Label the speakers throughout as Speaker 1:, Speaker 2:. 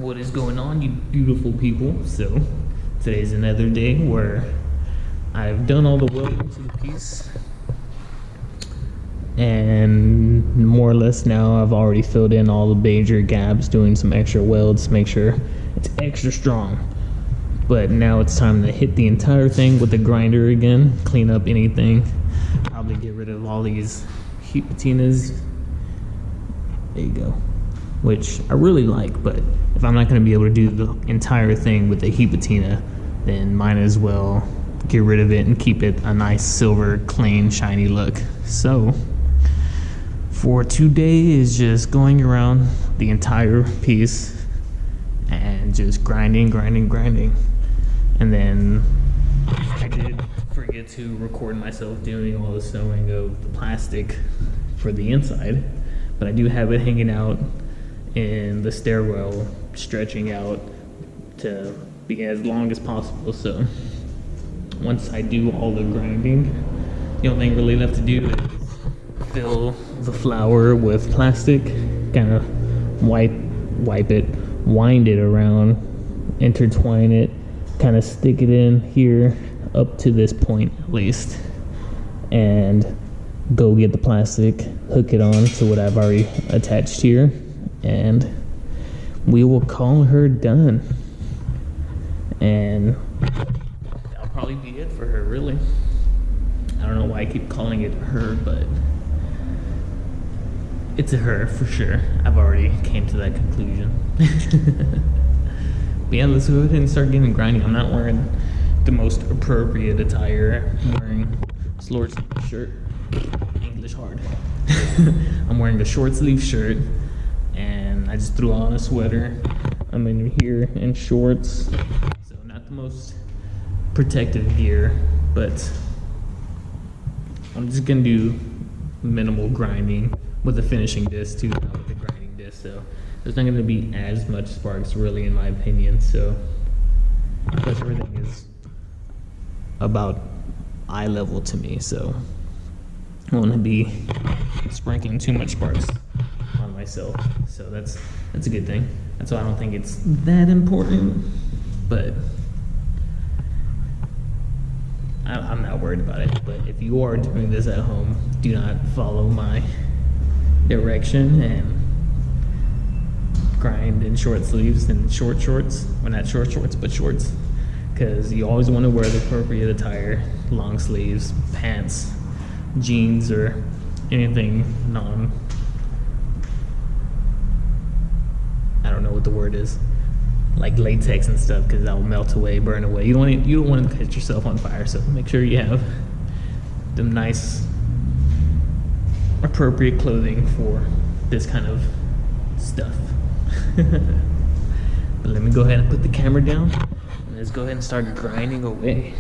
Speaker 1: What is going on, you beautiful people? So today's another day where I've done all the welding to the piece, and more or less now I've already filled in all the major gaps, doing some extra welds to make sure it's extra strong. But now it's time to hit the entire thing with the grinder again, clean up anything, probably get rid of all these heat patinas. There you go. Which I really like, but if I'm not going to be able to do the entire thing with the heat patina, then might as well get rid of it and keep it a nice silver, clean, shiny look. So for today is just going around the entire piece and just grinding. And then I did forget to record myself doing all the sewing of the plastic for the inside, but I do have it hanging out in the stairwell, stretching out to be as long as possible. So once I do all the grinding, the only thing really left to do is fill the flour with plastic, kind of wipe it, wind it around, intertwine it, kind of stick it in here up to this point at least, and go get the plastic, hook it on to what I've already attached here, and we will call her done. And that'll probably be it for her, really. I don't know why I keep calling it her, but it's a her for sure. I've already came to that conclusion. But yeah, let's go ahead and start getting grinding. I'm not wearing the most appropriate attire. I'm wearing a short sleeve shirt. English hard. I'm wearing a short sleeve shirt, and I just threw on a sweater. I'm in here in shorts, so not the most protective gear, but I'm just gonna do minimal grinding with the finishing disc too, not with the grinding disc. So there's not gonna be as much sparks, really, in my opinion. So plus everything is about eye level to me, so I want to be sprinkling too much sparks on myself. So that's a good thing. That's why I don't think it's that important, but I'm not worried about it. But if you are doing this at home, do not follow my direction and grind in short sleeves and short shorts. Well, not short shorts, but shorts, because you always want to wear the appropriate attire: long sleeves, pants, jeans, or anything I don't know what the word is, like latex and stuff, because that will melt away, burn away. You don't want to catch yourself on fire. So make sure you have them nice, appropriate clothing for this kind of stuff. But let me go ahead and put the camera down, and let's go ahead and start grinding away.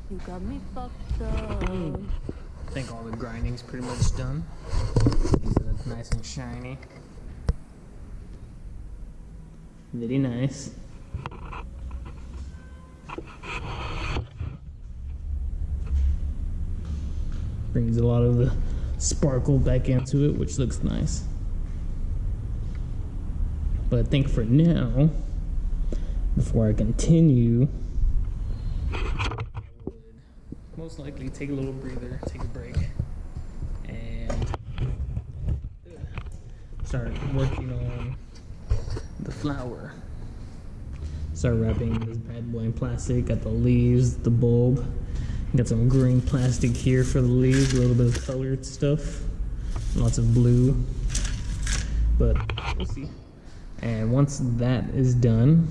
Speaker 2: You got me fucked up.
Speaker 1: I think all the grinding's pretty much done. These look nice and shiny. Very nice. Brings a lot of the sparkle back into it, which looks nice. But I think for now, before I continue, I would most likely take a little breather, take a break, and start working on the flower. Start wrapping this bad boy in plastic. Got the leaves, the bulb. Got some green plastic here for the leaves, a little bit of colored stuff. Lots of blue. But we'll see. And once that is done,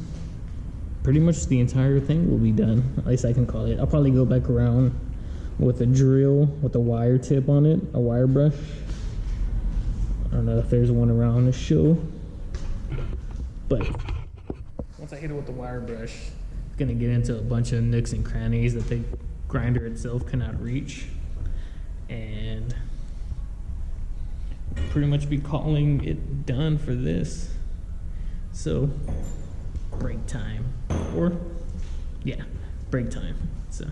Speaker 1: pretty much the entire thing will be done. At least I can call it. I'll probably go back around with a drill with a wire tip on it, a wire brush. I don't know if there's one around to show. But once I hit it with the wire brush, it's gonna get into a bunch of nooks and crannies that the grinder itself cannot reach, and pretty much be calling it done for this. So break time, or yeah, break time. So